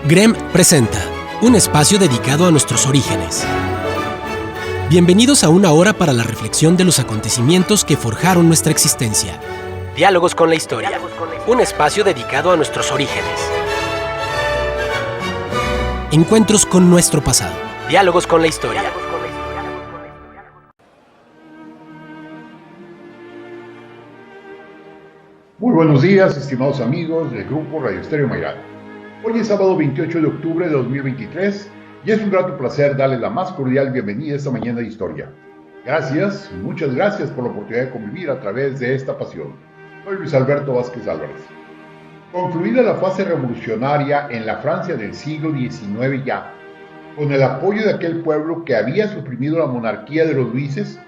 GREM presenta un espacio dedicado a nuestros orígenes. Bienvenidos a una hora para la reflexión de los acontecimientos que forjaron nuestra existencia. Diálogos con la historia. Un espacio dedicado a nuestros orígenes. Encuentros con nuestro pasado. Diálogos con la historia. Muy buenos días, estimados amigos del grupo Radio Estéreo Mayral. Hoy es sábado 28 de octubre de 2023 y es un grato placer darles la más cordial bienvenida a esta mañana de historia. Gracias, muchas gracias por la oportunidad de convivir a través de esta pasión. Soy Luis Alberto Vázquez Álvarez. Concluida la fase revolucionaria en la Francia del siglo XIX ya, con el apoyo de aquel pueblo que había suprimido la monarquía de los Luises,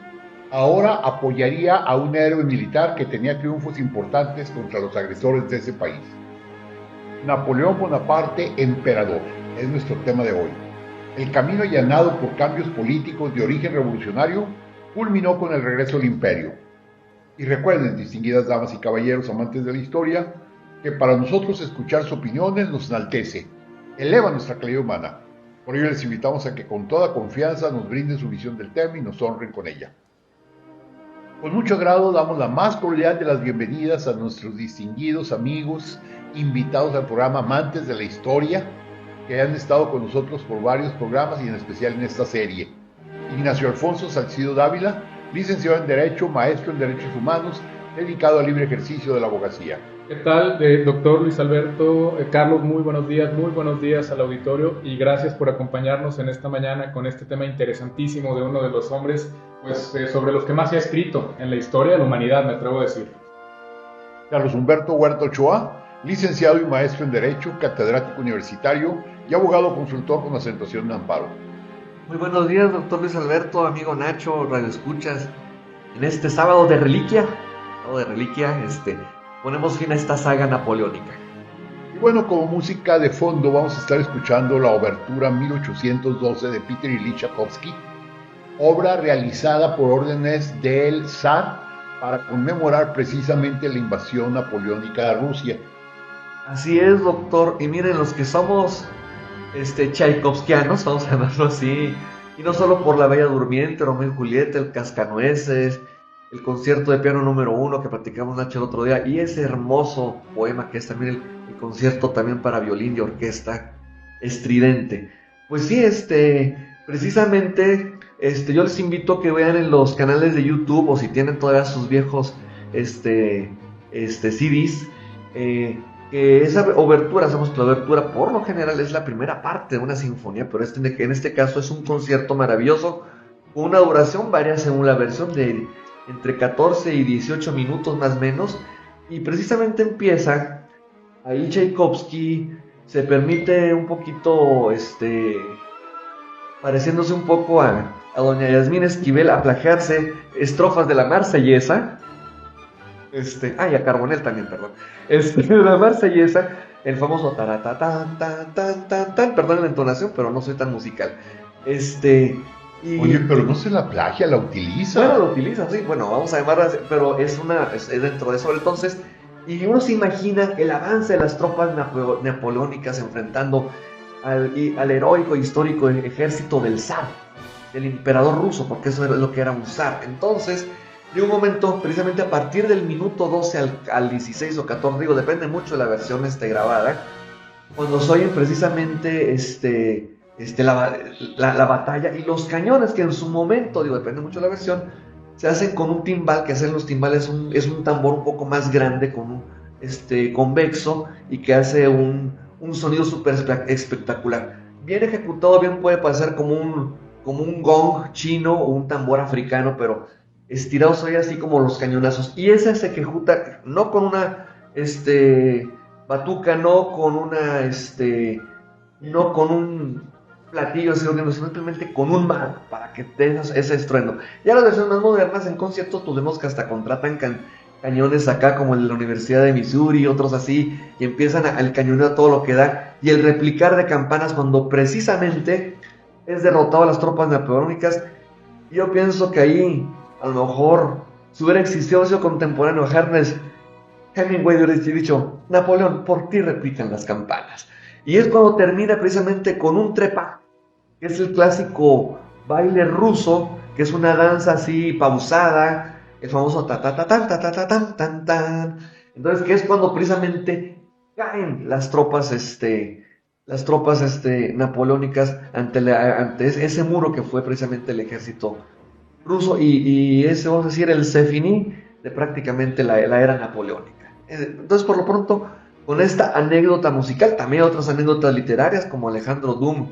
ahora apoyaría a un héroe militar que tenía triunfos importantes contra los agresores de ese país. Napoleón Bonaparte, emperador, es nuestro tema de hoy. El camino allanado por cambios políticos de origen revolucionario culminó con el regreso al imperio. Y recuerden, distinguidas damas y caballeros amantes de la historia, que para nosotros escuchar sus opiniones nos enaltece, eleva nuestra calidad humana. Por ello les invitamos a que con toda confianza nos brinden su visión del tema y nos honren con ella. Con mucho agrado damos la más cordial de las bienvenidas a nuestros distinguidos amigos, invitados al programa Amantes de la Historia, que han estado con nosotros por varios programas y en especial en esta serie. Ignacio Alfonso Salcido Dávila, licenciado en Derecho, maestro en Derechos Humanos, dedicado al libre ejercicio de la abogacía. ¿Qué tal, doctor Luis Alberto? Carlos, muy buenos días al auditorio y gracias por acompañarnos en esta mañana con este tema interesantísimo de uno de los hombres sobre los que más se ha escrito en la historia de la humanidad, me atrevo a decir. Carlos Humberto Huerta Ochoa, licenciado y maestro en Derecho, catedrático universitario y abogado consultor con asentación en amparo. Muy buenos días, doctor Luis Alberto, amigo Nacho, Radio Escuchas. En este sábado de reliquia, ponemos fin a esta saga napoleónica. Y bueno, como música de fondo vamos a estar escuchando la obertura 1812 de Peter Ilich Chaikovsky, obra realizada por órdenes del zar para conmemorar precisamente la invasión napoleónica de Rusia. Así es, doctor, y miren, los que somos tchaikovskianos, vamos a llamarlo así, y no solo por La Bella Durmiente, Romeo y Julieta, el Cascanueces, el concierto de piano número 1 que platicamos Nacho el otro día, y ese hermoso poema que es también el concierto también para violín y orquesta estridente. Pues sí, precisamente, yo les invito a que vean en los canales de YouTube, o si tienen todavía sus viejos CDs, que esa obertura, sabemos que la obertura por lo general es la primera parte de una sinfonía, pero en este caso es un concierto maravilloso, con una duración varía según la versión de entre 14 y 18 minutos más o menos, y precisamente empieza, ahí Tchaikovsky se permite un poquito, pareciéndose un poco a doña Yasmín Esquivel, a plagiarse estrofas de la Marsellesa, a Carbonell también, perdón, de la Marsellesa, el famoso taratatan, tan, tan, tan, tan, perdón la entonación, pero no soy tan musical, Oye, pero no se la plagia, la utiliza. Bueno, la utiliza, sí, bueno, vamos a llamarla así, pero es dentro de eso. Entonces, y uno se imagina el avance de las tropas napoleónicas enfrentando al heroico e histórico ejército del zar, del emperador ruso, porque eso era lo que era un zar. Entonces, de un momento, precisamente a partir del minuto 12 al 16 o 14, digo, depende mucho de la versión grabada, cuando se oyen precisamente la batalla y los cañones que en su momento, digo, depende mucho de la versión, se hacen con un timbal, que hacen los timbales es un tambor un poco más grande con un convexo y que hace un sonido súper espectacular. Bien ejecutado, bien puede parecer como un gong chino o un tambor africano, pero estirado se oye así como los cañonazos. Y ese se ejecuta no con una batuca, no con un platillo, sino simplemente con un mar para que tengas ese estruendo. Ya las versiones más modernas en conciertos, pues vemos que hasta contratan cañones acá como el de la Universidad de Missouri y otros así, y empiezan al cañoneo todo lo que da, y el replicar de campanas cuando precisamente es derrotado a las tropas napoleónicas. Yo pienso que ahí a lo mejor si hubiera existido ese contemporáneo a Hemingway hubiera dicho: Napoleón, por ti replican las campanas. Y es cuando termina precisamente con un trepa, que es el clásico baile ruso, que es una danza así pausada, el famoso ta ta ta tan ta ta ta tan tan tan. Entonces, que es cuando precisamente caen las tropas napoleónicas ante ese muro que fue precisamente el ejército ruso, y ese, vamos a decir, el se finí de prácticamente la era napoleónica. Entonces, por lo pronto, con esta anécdota musical, también otras anécdotas literarias, como Alejandro Dumas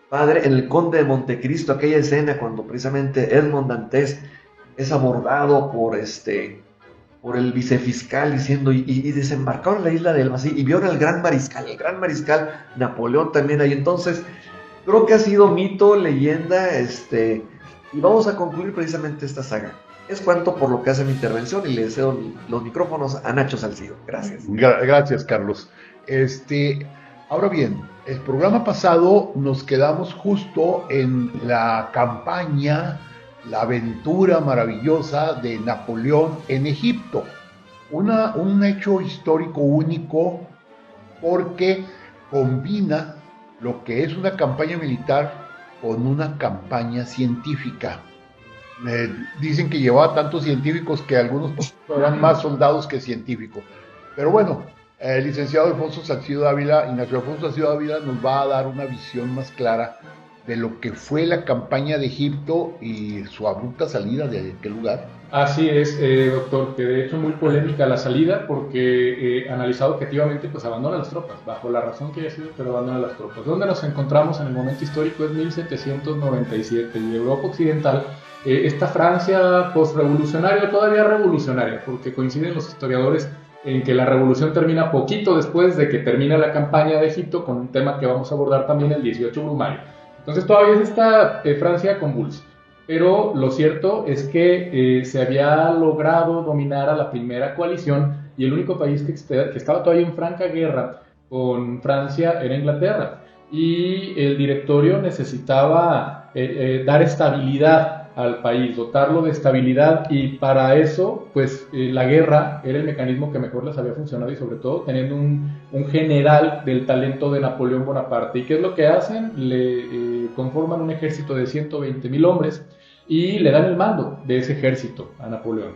padre, en El Conde de Montecristo, aquella escena cuando precisamente Edmond Dantes es abordado por el vicefiscal diciendo, y desembarcaron en la isla de Elba, ¿sí? Y vieron al gran mariscal Napoleón también ahí. Entonces, creo que ha sido mito, leyenda, y vamos a concluir precisamente esta saga. Es cuanto por lo que hace mi intervención, y le cedo los micrófonos a Nacho Salcido. Gracias. Gracias, Carlos. Ahora bien, el programa pasado nos quedamos justo en la campaña, la aventura maravillosa de Napoleón en Egipto. Un hecho histórico único porque combina lo que es una campaña militar con una campaña científica. Dicen que llevaba tantos científicos que algunos eran más soldados que científicos. Pero bueno, el licenciado Ignacio Salcido Dávila nos va a dar una visión más clara de lo que fue la campaña de Egipto y su abrupta salida de aquel lugar. Así es, doctor, que de hecho muy polémica la salida, porque analizado objetivamente, pues abandona las tropas, bajo la razón que haya sido, pero abandona las tropas. ¿Dónde nos encontramos en el momento histórico? Es 1797, y Europa Occidental, esta Francia postrevolucionaria, todavía revolucionaria, porque coinciden los historiadores en que la revolución termina poquito después de que termina la campaña de Egipto, con un tema que vamos a abordar también el 18 Brumario. Entonces todavía es esta Francia convulsa, pero lo cierto es que se había logrado dominar a la primera coalición, y el único país que estaba todavía en franca guerra con Francia era Inglaterra, y el directorio necesitaba dar estabilidad al país, dotarlo de estabilidad, y para eso pues la guerra era el mecanismo que mejor les había funcionado, y sobre todo teniendo un general del talento de Napoleón Bonaparte. ¿Y qué es lo que hacen? Le conforman un ejército de 120,000 hombres y le dan el mando de ese ejército a Napoleón,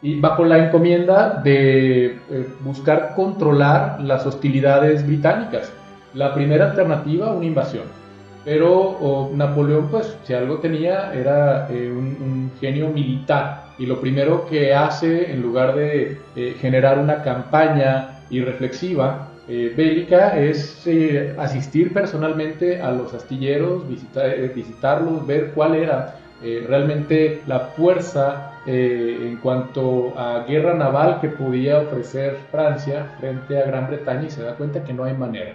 y bajo la encomienda de buscar controlar las hostilidades británicas. La primera alternativa, una invasión. Pero Napoleón, pues, si algo tenía, era un genio militar. Y lo primero que hace, en lugar de generar una campaña irreflexiva, bélica, es asistir personalmente a los astilleros, visitarlos, ver cuál era realmente la fuerza en cuanto a guerra naval que podía ofrecer Francia frente a Gran Bretaña, y se da cuenta que no hay manera.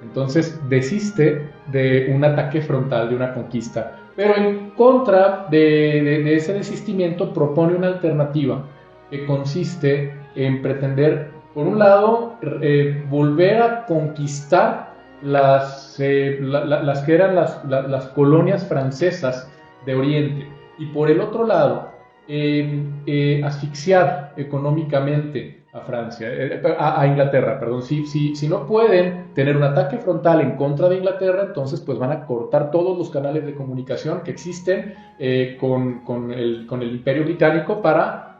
Entonces desiste de un ataque frontal, de una conquista, pero en contra de ese desistimiento propone una alternativa que consiste en pretender, por un lado, volver a conquistar las que eran las colonias francesas de Oriente, y por el otro lado asfixiar económicamente a Francia, a Inglaterra, perdón. Si no pueden tener un ataque frontal en contra de Inglaterra, entonces pues van a cortar todos los canales de comunicación que existen con el Imperio Británico para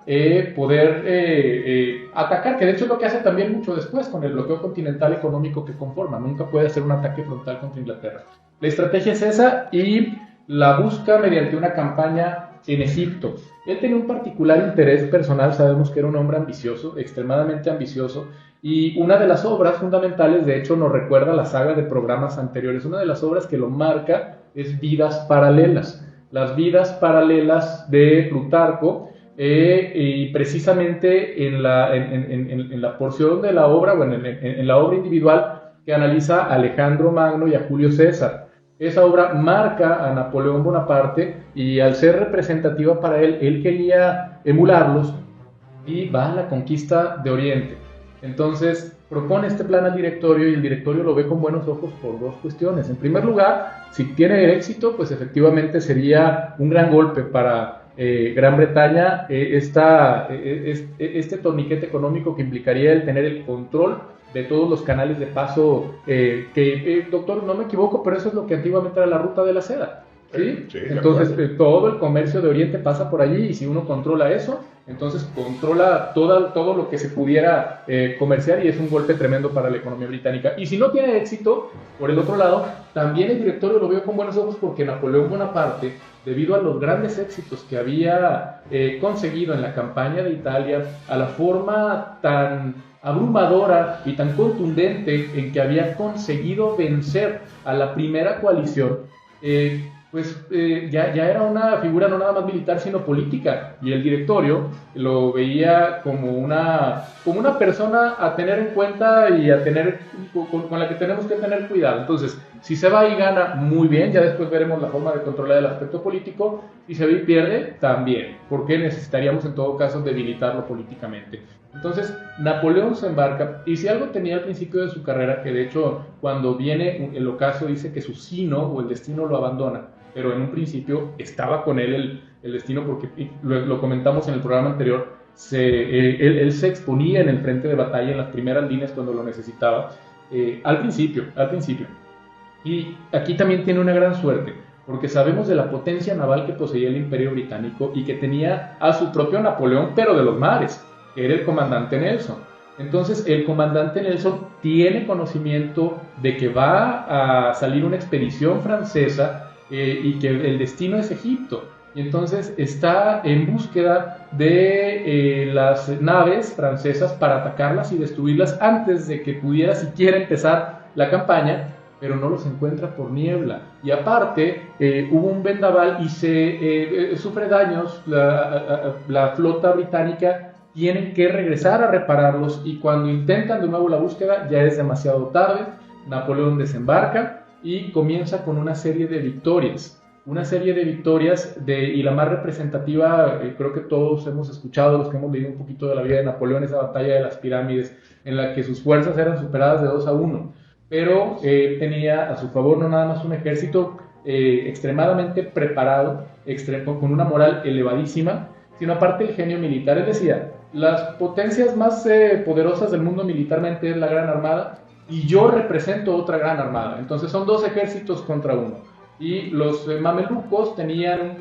poder atacar, que de hecho es lo que hace también mucho después con el bloqueo continental económico que conforma. Nunca puede hacer un ataque frontal contra Inglaterra. La estrategia es esa, y la busca mediante una campaña en Egipto. Él tenía un particular interés personal, sabemos que era un hombre ambicioso, extremadamente ambicioso, y una de las obras fundamentales, de hecho nos recuerda la saga de programas anteriores, una de las obras que lo marca es Vidas Paralelas, las vidas paralelas de Plutarco, y precisamente en la porción de la obra, bueno, en la obra individual que analiza a Alejandro Magno y a Julio César. Esa obra marca a Napoleón Bonaparte, y al ser representativa para él quería emularlos, y va a la conquista de Oriente. Entonces propone este plan al directorio, y el directorio lo ve con buenos ojos por dos cuestiones. En primer lugar, si tiene éxito, pues efectivamente sería un gran golpe para Gran Bretaña, este torniquete económico que implicaría el tener el control de todos los canales de paso, doctor, no me equivoco, pero eso es lo que antiguamente era la ruta de la seda. ¿Sí? Sí, Entonces todo el comercio de Oriente pasa por allí, y si uno controla eso, entonces controla todo lo que se pudiera comerciar, y es un golpe tremendo para la economía británica. Y si no tiene éxito, por el otro lado, también el directorio lo veo con buenos ojos, porque Napoleón Bonaparte, debido a los grandes éxitos que había conseguido en la campaña de Italia, a la forma tan abrumadora y tan contundente en que había conseguido vencer a la primera coalición, ya era una figura no nada más militar, sino política, y el directorio lo veía como una persona a tener en cuenta y a tener con la que tenemos que tener cuidado. Entonces, si se va y gana, muy bien, ya después veremos la forma de controlar el aspecto político. Si se va y pierde, también, porque necesitaríamos en todo caso debilitarlo políticamente. Entonces, Napoleón se embarca, y si algo tenía al principio de su carrera, que de hecho cuando viene el ocaso dice que su sino o el destino lo abandona, pero en un principio estaba con él el destino, porque lo comentamos en el programa anterior, él se exponía en el frente de batalla, en las primeras líneas cuando lo necesitaba, al principio. Y aquí también tiene una gran suerte, porque sabemos de la potencia naval que poseía el Imperio Británico, y que tenía a su propio Napoleón, pero de los mares, que era el comandante Nelson. Entonces el comandante Nelson tiene conocimiento de que va a salir una expedición francesa, y que el destino es Egipto, y entonces está en búsqueda de las naves francesas para atacarlas y destruirlas antes de que pudiera siquiera empezar la campaña, pero no los encuentra por niebla, y aparte hubo un vendaval y se sufre daños la flota británica. Tienen que regresar a repararlos, y cuando intentan de nuevo la búsqueda ya es demasiado tarde. Napoleón desembarca y comienza con una serie de victorias, y la más representativa, creo que todos hemos escuchado, los que hemos leído un poquito de la vida de Napoleón, esa batalla de las pirámides, en la que sus fuerzas eran superadas de 2-1, pero tenía a su favor no nada más un ejército extremadamente preparado, con una moral elevadísima, sino aparte el genio militar. Él decía, las potencias más poderosas del mundo militarmente es la Gran Armada, y yo represento otra gran armada. Entonces son dos ejércitos contra uno. Y los mamelucos tenían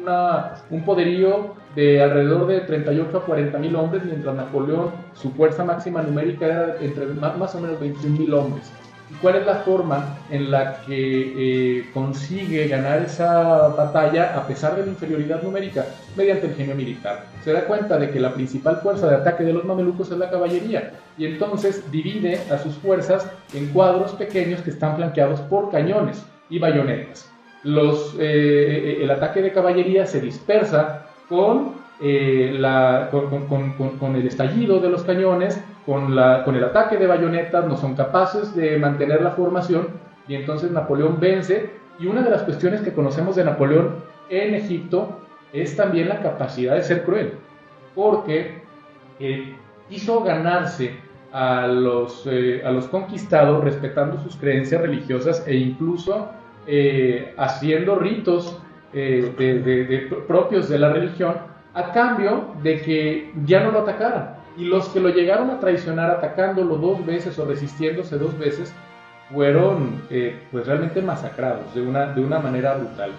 un poderío de alrededor de 38 a 40 mil hombres, mientras Napoleón, su fuerza máxima numérica era entre más o menos 21.000 hombres. ¿Y cuál es la forma en la que consigue ganar esa batalla a pesar de la inferioridad numérica? Mediante el genio militar. Se da cuenta de que la principal fuerza de ataque de los mamelucos es la caballería, y entonces divide a sus fuerzas en cuadros pequeños que están flanqueados por cañones y bayonetas. El ataque de caballería se dispersa con el estallido de los cañones, con el ataque de bayonetas. No son capaces de mantener la formación, y entonces Napoleón vence. Y una de las cuestiones que conocemos de Napoleón en Egipto es también la capacidad de ser cruel, porque quiso ganarse a los conquistados respetando sus creencias religiosas, e incluso haciendo ritos propios de la religión, a cambio de que ya no lo atacaran. Y los que lo llegaron a traicionar atacándolo 2 veces o resistiéndose 2 veces fueron pues realmente masacrados de una manera brutal.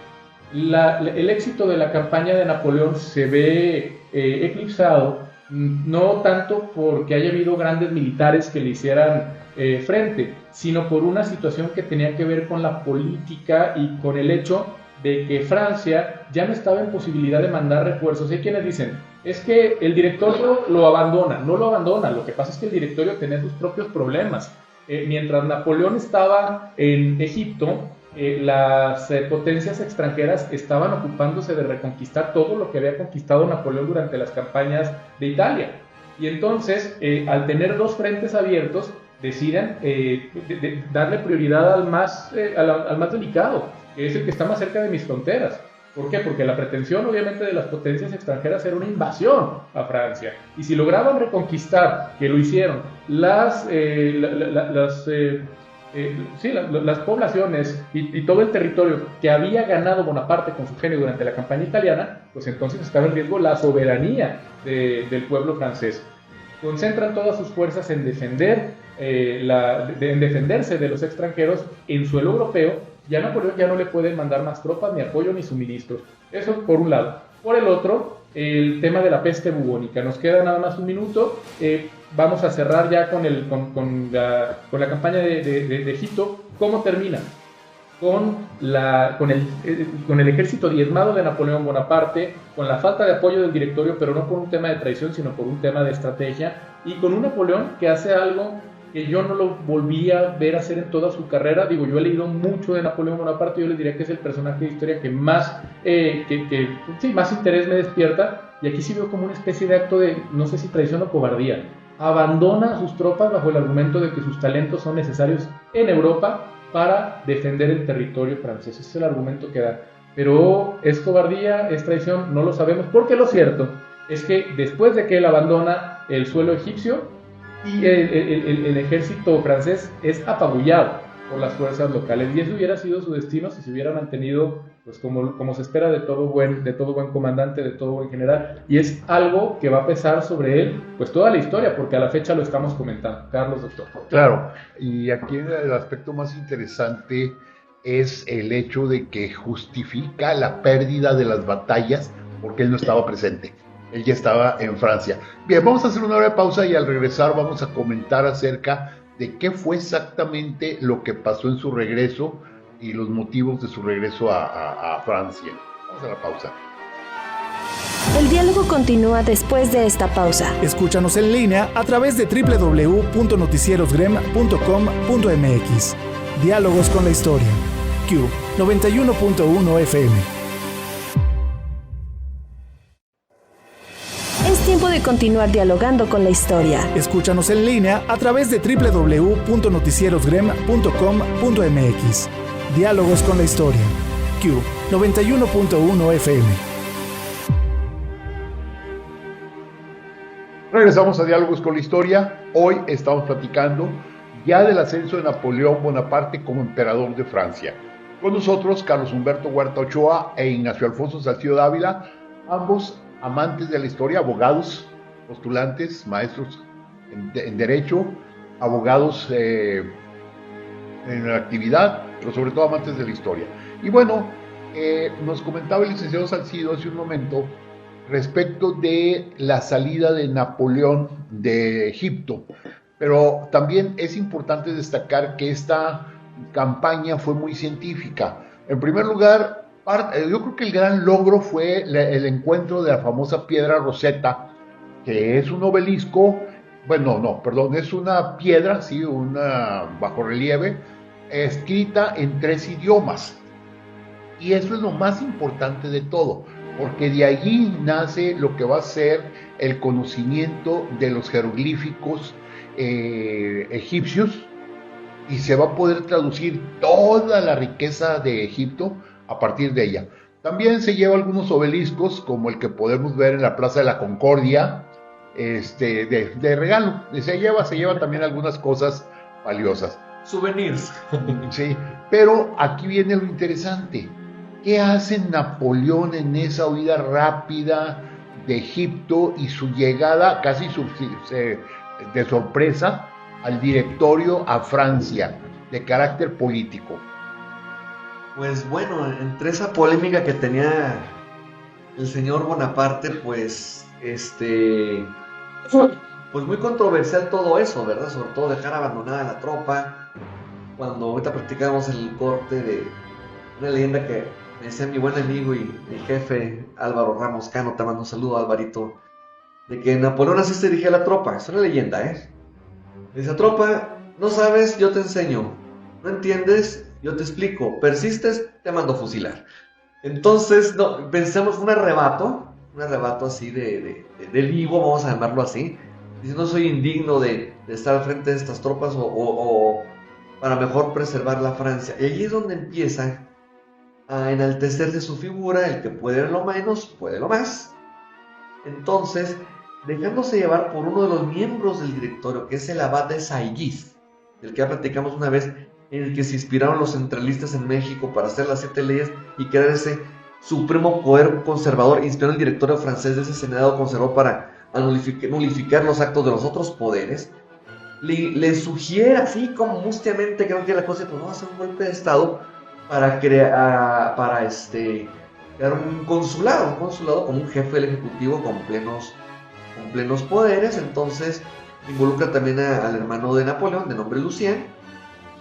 El éxito de la campaña de Napoleón se ve eclipsado, no tanto porque haya habido grandes militares que le hicieran frente, sino por una situación que tenía que ver con la política y con el hecho de que Francia ya no estaba en posibilidad de mandar refuerzos. Hay quienes dicen, es que el directorio lo abandona. No lo abandona, lo que pasa es que el directorio tenía sus propios problemas. Mientras Napoleón estaba en Egipto, las potencias extranjeras estaban ocupándose de reconquistar todo lo que había conquistado Napoleón durante las campañas de Italia. Y entonces, al tener 2 frentes abiertos, deciden darle prioridad al más delicado, que es el que está más cerca de mis fronteras. ¿Por qué? Porque la pretensión, obviamente, de las potencias extranjeras era una invasión a Francia. Y si lograban reconquistar, que lo hicieron, las poblaciones y todo el territorio que había ganado Bonaparte con su genio durante la campaña italiana, pues entonces estaba en riesgo la soberanía del pueblo francés. concentran todas sus fuerzas en defenderse de los extranjeros en suelo europeo. Ya Napoleón ya no le pueden mandar más tropas, ni apoyo, ni suministros. Eso por un lado. Por el otro, el tema de la peste bubónica. Nos queda nada más un minuto. Vamos a cerrar ya con la campaña de Egipto. ¿Cómo termina? Con el ejército diezmado de Napoleón Bonaparte, con la falta de apoyo del directorio, pero no por un tema de traición, sino por un tema de estrategia, y con un Napoleón que hace algo que yo no lo volví a ver hacer en toda su carrera. Digo, yo he leído mucho de Napoleón Bonaparte, yo les diría que es el personaje de historia que más, más interés me despierta, y aquí sí veo como una especie de acto de, no sé si traición o cobardía. Abandona a sus tropas bajo el argumento de que sus talentos son necesarios en Europa para defender el territorio francés. Ese es el argumento que da. Pero ¿es cobardía? ¿Es traición? No lo sabemos, porque lo cierto es que después de que él abandona el suelo egipcio, y el ejército francés es apabullado por las fuerzas locales, y eso hubiera sido su destino si se hubiera mantenido, pues como se espera de todo buen comandante, de todo buen general, y es algo que va a pesar sobre él pues toda la historia, porque a la fecha lo estamos comentando. Carlos, doctor. Claro, y aquí el aspecto más interesante es el hecho de que justifica la pérdida de las batallas porque él no estaba presente. Él ya estaba en Francia. Bien, vamos a hacer una breve pausa y al regresar vamos a comentar acerca de qué fue exactamente lo que pasó en su regreso y los motivos de su regreso a Francia. Vamos a la pausa. El diálogo continúa después de esta pausa. Escúchanos en línea a través de www.noticierosgrem.com.mx. Diálogos con la historia. Q 91.1 FM. Es tiempo de continuar dialogando con la historia. Escúchanos en línea a través de www.noticierosgrem.com.mx. Diálogos con la historia. Q 91.1 FM. Regresamos a Diálogos con la Historia. Hoy estamos platicando ya del ascenso de Napoleón Bonaparte como emperador de Francia. Con nosotros Carlos Humberto Huerta Ochoa e Ignacio Alfonso Salcido Dávila, ambos amantes de la historia, abogados, postulantes, maestros en Derecho, abogados en la actividad, pero sobre todo amantes de la historia. Y bueno, nos comentaba el licenciado Salcido hace un momento respecto de la salida de Napoleón de Egipto, pero también es importante destacar que esta campaña fue muy científica. En primer lugar, yo creo que el gran logro fue el encuentro de la famosa piedra Rosetta, que es un obelisco, es una piedra, sí, una bajorrelieve, escrita en 3 idiomas. Y eso es lo más importante de todo, porque de allí nace lo que va a ser el conocimiento de los jeroglíficos egipcios, y se va a poder traducir toda la riqueza de Egipto a partir de ella. También se lleva algunos obeliscos, como el que podemos ver en la Plaza de la Concordia, de regalo. Se lleva también algunas cosas valiosas. Souvenirs. Sí, pero aquí viene lo interesante. ¿Qué hace Napoleón en esa huida rápida de Egipto y su llegada casi de sorpresa al directorio a Francia, de carácter político? Pues bueno, entre esa polémica que tenía el señor Bonaparte, pues muy controversial todo eso, ¿verdad? Sobre todo dejar abandonada la tropa. Cuando ahorita practicábamos el corte de una leyenda que me decía mi buen amigo y mi jefe Álvaro Ramos Cano, te mando un saludo, Alvarito, de que Napoleón así se dirigía a la tropa. Es una leyenda, Dice: tropa, no sabes, yo te enseño. No entiendes, yo te explico. Persistes, te mando fusilar. Entonces, no, pensamos, un arrebato así de vivo, vamos a llamarlo así. Dice: no soy indigno de estar al frente de estas tropas o para mejor preservar la Francia. Y allí es donde empieza a enaltecerse su figura, el que puede lo menos, puede lo más. Entonces, dejándose llevar por uno de los miembros del directorio, que es el abad de Saigís, del que ya platicamos una vez, en el que se inspiraron los centralistas en México para hacer las 7 leyes y crear ese supremo poder conservador. Inspiró el directorio francés de ese senado conservador para a nulificar los actos de los otros poderes, le sugiere así como mustiamente que no quiere la cosa, pues vamos a hacer un golpe de estado para crear un consulado como un jefe del ejecutivo con plenos poderes. Entonces involucra también al hermano de Napoleón, de nombre Lucien,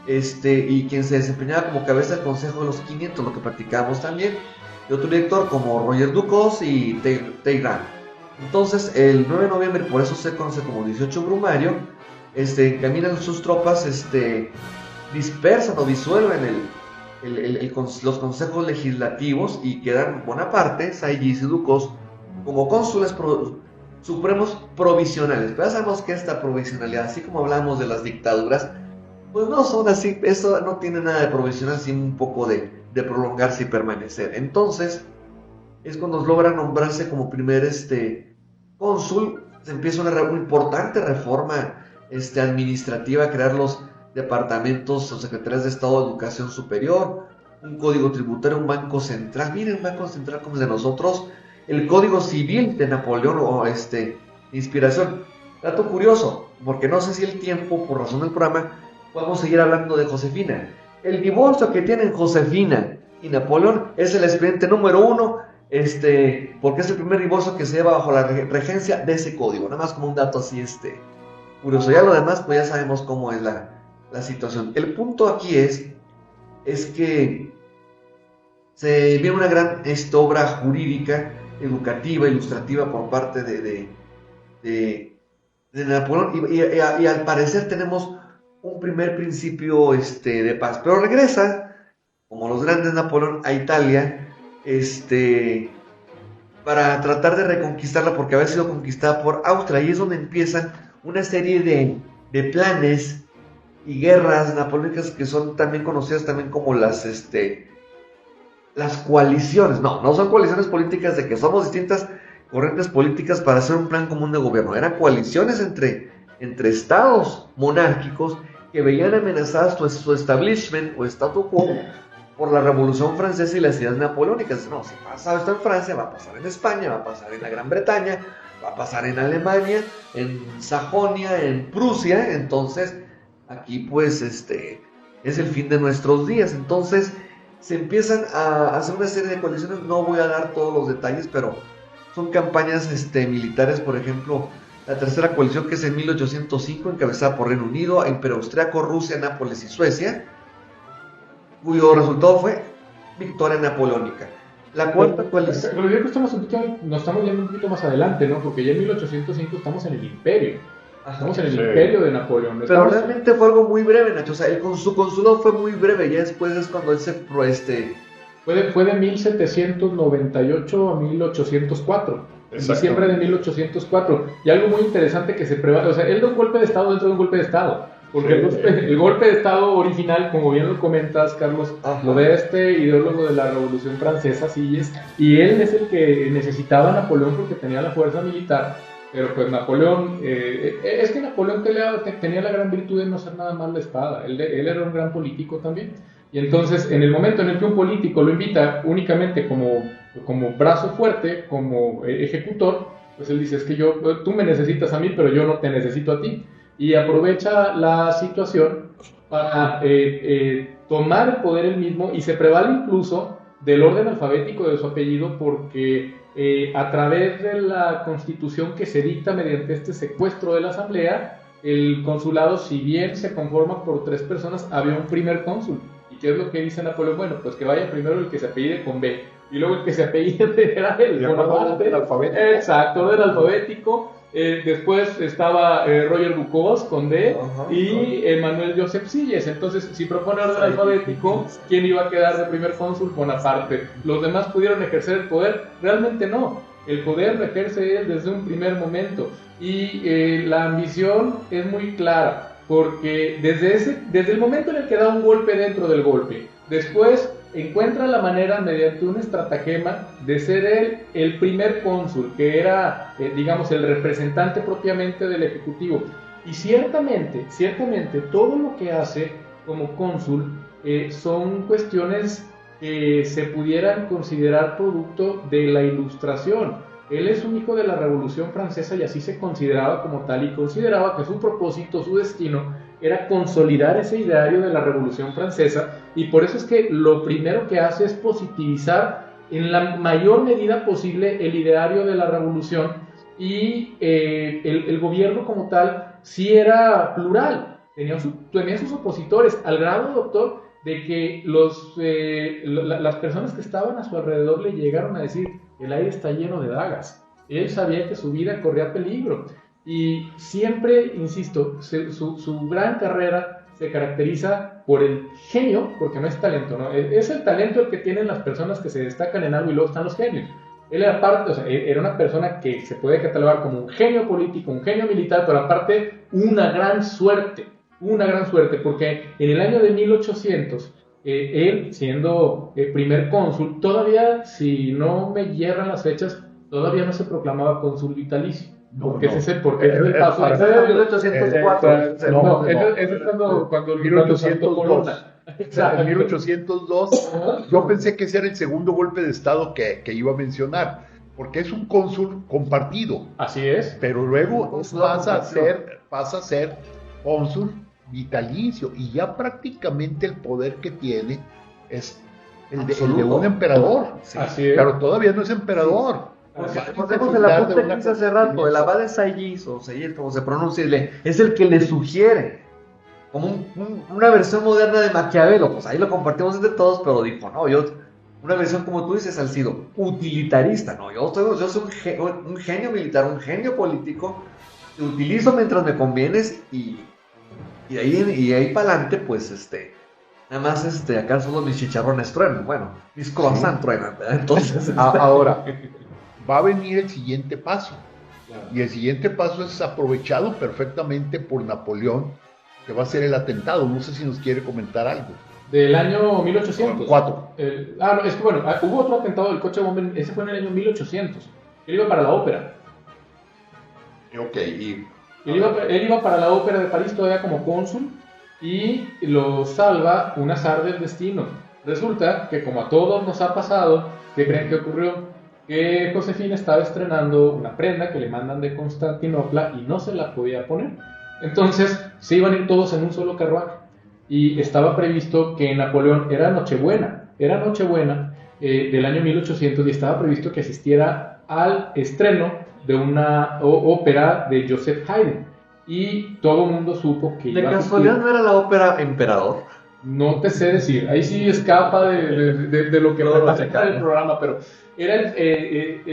y quien se desempeñaba como cabeza del Consejo de los 500, lo que practicamos también, y otro director como Roger Ducos y Talleyrand. Entonces el 9 de noviembre, por eso se conoce como 18 Brumario, encaminan sus tropas, dispersan o disuelven los consejos legislativos y quedan Bonaparte, Sailly y Ducos como cónsules supremos provisionales. Pero ya sabemos que esta provisionalidad, así como hablamos de las dictaduras, pues no son así, eso no tiene nada de provisional, sino un poco de prolongarse y permanecer. Entonces es cuando logra nombrarse como primer cónsul. Se empieza una importante reforma administrativa, crear los departamentos o secretarías de Estado de Educación Superior, un código tributario, un banco central. Miren, un banco central como el de nosotros, el código civil de Napoleón o inspiración. Dato curioso, porque no sé si el tiempo, por razón del programa, podemos seguir hablando de Josefina. El divorcio que tienen Josefina y Napoleón es el expediente número 1, porque es el primer divorcio que se lleva bajo la regencia de ese código. Nada más como un dato así curioso. Ya lo demás, pues ya sabemos cómo es la situación. El punto aquí es que se viene una gran obra jurídica, educativa, ilustrativa por parte de Napoleón, y al parecer tenemos un primer principio de paz. Pero regresa, como los grandes Napoleón, a Italia, para tratar de reconquistarla, porque había sido conquistada por Austria, y es donde empiezan una serie de planes y guerras napoleónicas que son también conocidas también como las coaliciones. No son coaliciones políticas de que somos distintas corrientes políticas para hacer un plan común de gobierno. Eran coaliciones entre estados monárquicos que veían amenazadas su establishment o statu quo por la Revolución Francesa y las ideas napoleónicas. No, si pasa esto en Francia, va a pasar en España, va a pasar en la Gran Bretaña, va a pasar en Alemania, en Sajonia, en Prusia. Entonces aquí pues es el fin de nuestros días. Entonces se empiezan a hacer una serie de coaliciones. No voy a dar todos los detalles, pero son campañas militares. Por ejemplo, la tercera coalición, que es en 1805, encabezada por Reino Unido, Imperio Austriaco, Rusia, Nápoles y Suecia, cuyo resultado fue victoria napoleónica. La cuarta coalición... Pero yo creo que nos estamos yendo un poquito más adelante, ¿no? Porque ya en 1805 estamos en el Imperio. Estamos en el Imperio de Napoleón. Pero realmente fue algo muy breve, Nacho. O sea, su consulado fue muy breve. Ya después es cuando él se... Fue de 1798 a 1804. En diciembre de 1804. Y algo muy interesante que se prevalece. O sea, él da un golpe de Estado dentro de un golpe de Estado. Porque el golpe de Estado original, como bien lo comentas, Carlos, lo ve ideólogo de la Revolución Francesa, Sieyès, y él es el que necesitaba a Napoleón porque tenía la fuerza militar. Pero pues Napoleón, es que Napoleón tenía la gran virtud de no ser nada más la espada. Él era un gran político también. Y entonces, en el momento en el que un político lo invita únicamente como brazo fuerte, como ejecutor, pues él dice, es que tú me necesitas a mí, pero yo no te necesito a ti. Y aprovecha la situación para tomar el poder él mismo, y se prevale incluso del orden alfabético de su apellido, porque a través de la constitución que se dicta mediante este secuestro de la asamblea, el consulado, si bien se conforma por 3 personas, había un primer cónsul. ¿Y qué es lo que dice Napoleón? Bueno, pues que vaya primero el que se apellide con B, y luego el que se apellide era él, Bonaparte. Exacto, orden alfabético. Después estaba Roger Ducos con D y Emmanuel Joseph Sieyès. Entonces, si propone orden alfabético, ¿quién iba a quedar de primer cónsul? Bonaparte. ¿Los demás pudieron ejercer el poder? Realmente no. El poder lo ejerce él desde un primer momento. Y la ambición es muy clara, porque desde el momento en el que da un golpe dentro del golpe, después encuentra la manera, mediante un estratagema, de ser él el primer cónsul, que era, digamos, el representante propiamente del Ejecutivo. Y ciertamente, todo lo que hace como cónsul son cuestiones que se pudieran considerar producto de la Ilustración. él es un hijo de la Revolución Francesa y así se consideraba como tal, y consideraba que su propósito, su destino, era consolidar ese ideario de la Revolución Francesa, y por eso es que lo primero que hace es positivizar en la mayor medida posible el ideario de la revolución, y el gobierno como tal sí era plural, tenía sus opositores, al grado, doctor, de que las personas que estaban a su alrededor le llegaron a decir: el aire está lleno de dagas. Él sabía que su vida corría peligro, y siempre, insisto, su gran carrera se caracteriza por el genio, porque no es talento, ¿no? Es el talento el que tienen las personas que se destacan en algo, y luego están los genios. Él era parte, o sea, era una persona que se puede catalogar como un genio político, un genio militar, pero aparte una gran suerte, porque en el año de 1800, él, siendo primer cónsul, todavía, si no me hierran las fechas, todavía no se proclamaba cónsul vitalicio. Porque ese es el paso. Ese es 1804. No, ese es cuando 1802. Exacto. En 1802, yo pensé que ese era el segundo golpe de Estado que iba a mencionar, porque es un cónsul compartido. Así es. Pero luego pasa a ser cónsul vitalicio, y ya prácticamente el poder que tiene es el de un emperador. Sí. Así es. Pero todavía no es emperador. Recordemos el apunte que hice hace rato, el abad de Sayis, o Sayis, como se pronuncia, es el que le sugiere, como una versión moderna de Maquiavelo. Pues ahí lo compartimos entre todos, pero dijo, no, una versión, como tú dices, Salcido, utilitarista. No, yo soy un genio militar, un genio político, te utilizo mientras me convienes, y de ahí para adelante, pues nada más acá solo mis chicharrones truenan, bueno, mis croissants truenan, ¿verdad? Entonces, ahora va a venir el siguiente paso, y el siguiente paso es aprovechado perfectamente por Napoleón, que va a ser el atentado. No sé si nos quiere comentar algo. Del año 1800. 4. No, es que bueno, hubo otro atentado del coche bomba, ese fue en el año 1800. Él iba para la ópera. Ok, Él iba para la ópera de París todavía como cónsul, y lo salva un azar del destino. Resulta que, como a todos nos ha pasado, ¿qué creen que ocurrió? Que Josefina estaba estrenando una prenda que le mandan de Constantinopla y no se la podía poner. Entonces se iban a ir todos en un solo carruaje, y estaba previsto que Napoleón, era Nochebuena del año 1800, y estaba previsto que asistiera al estreno de una ópera de Joseph Haydn, y todo el mundo supo que de iba a casualidad asistir. no era la ópera Emperador. No te sé decir, ahí sí escapa de lo que representa el programa, pero era en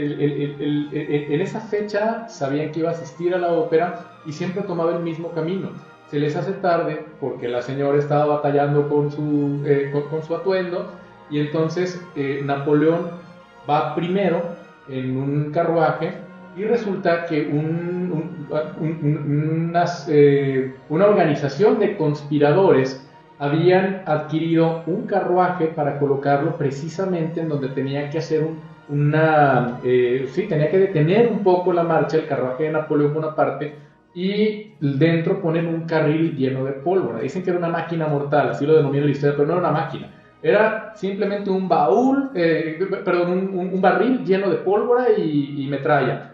esa fecha sabían que iba a asistir a la ópera, y siempre tomaba el mismo camino. Se les hace tarde porque la señora estaba batallando con su atuendo, y entonces Napoleón va primero en un carruaje, y resulta que una organización de conspiradores habían adquirido un carruaje para colocarlo precisamente en donde tenía que hacer tenía que detener un poco la marcha, el carruaje de Napoleón Bonaparte, y dentro ponen un carril lleno de pólvora. Dicen que era una máquina mortal, así lo denomina la historia, pero no era una máquina. Era simplemente un barril lleno de pólvora y metralla.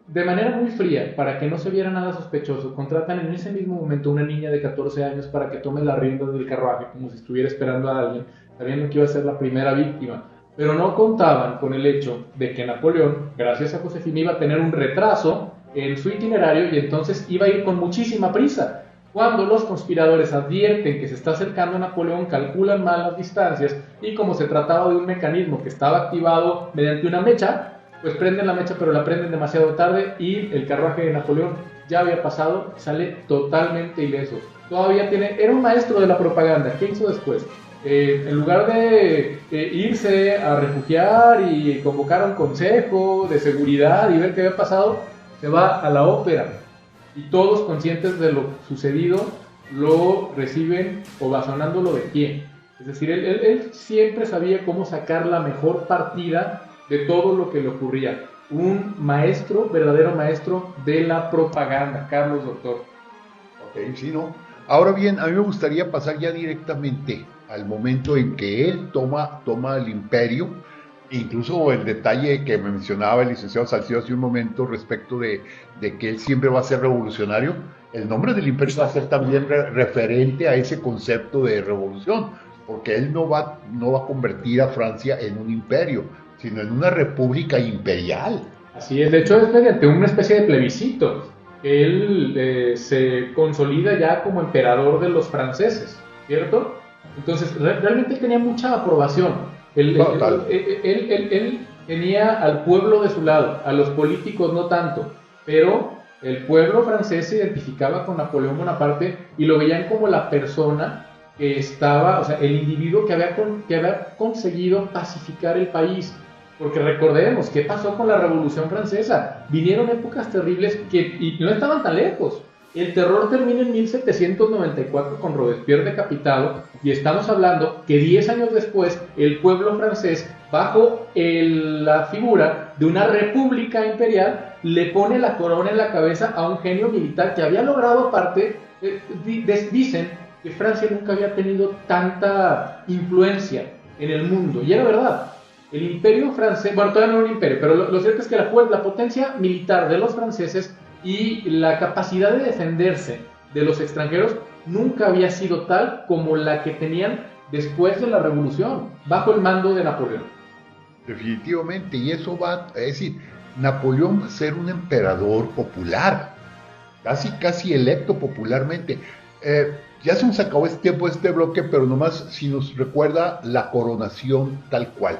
De manera muy fría, para que no se viera nada sospechoso, contratan en ese mismo momento a una niña de 14 años para que tome las riendas del carruaje, como si estuviera esperando a alguien, sabiendo que iba a ser la primera víctima. Pero no contaban con el hecho de que Napoleón, gracias a Josefina, iba a tener un retraso en su itinerario, y entonces iba a ir con muchísima prisa. Cuando los conspiradores advierten que se está acercando a Napoleón, calculan mal las distancias, y como se trataba de un mecanismo que estaba activado mediante una mecha, pues prenden la mecha, pero la prenden demasiado tarde, y el carruaje de Napoleón ya había pasado, sale totalmente ileso. Era un maestro de la propaganda. ¿Qué hizo después? En lugar de irse a refugiar y convocar a un consejo de seguridad y ver qué había pasado, se va a la ópera, y todos, conscientes de lo sucedido, lo reciben ovacionándolo de pie. Es decir, él siempre sabía cómo sacar la mejor partida de todo lo que le ocurría. Un maestro, verdadero maestro de la propaganda, Carlos, doctor. Ok, sí, ¿no? Ahora bien, a mí me gustaría pasar ya directamente al momento en que él toma el imperio, Incluso el detalle que me mencionaba el licenciado Salcido hace un momento respecto de que él siempre va a ser revolucionario, el nombre del imperio va a ser también referente a ese concepto de revolución, porque él no va a convertir a Francia en un imperio, sino en una república imperial. Así es, de hecho es mediante una especie de plebiscito. Él se consolida ya como emperador de los franceses, ¿cierto? Entonces, realmente tenía mucha aprobación. Él tenía al pueblo de su lado, a los políticos no tanto, pero el pueblo francés se identificaba con Napoleón Bonaparte y lo veían como la persona que estaba, o sea, el individuo que había conseguido pacificar el país. Porque recordemos, ¿qué pasó con la Revolución Francesa? Vinieron épocas terribles y no estaban tan lejos. El terror termina en 1794 con Robespierre decapitado, y estamos hablando que 10 años después el pueblo francés, bajo la figura de una república imperial, le pone la corona en la cabeza a un genio militar que había logrado aparte, dicen que Francia nunca había tenido tanta influencia en el mundo, y era verdad. El imperio francés, bueno, todavía no era un imperio, pero lo cierto es que la potencia militar de los franceses y la capacidad de defenderse de los extranjeros nunca había sido tal como la que tenían después de la Revolución, bajo el mando de Napoleón. Definitivamente, y eso es decir, Napoleón va a ser un emperador popular, casi electo popularmente. Ya se nos acabó este tiempo, este bloque, pero nomás si nos recuerda la coronación tal cual.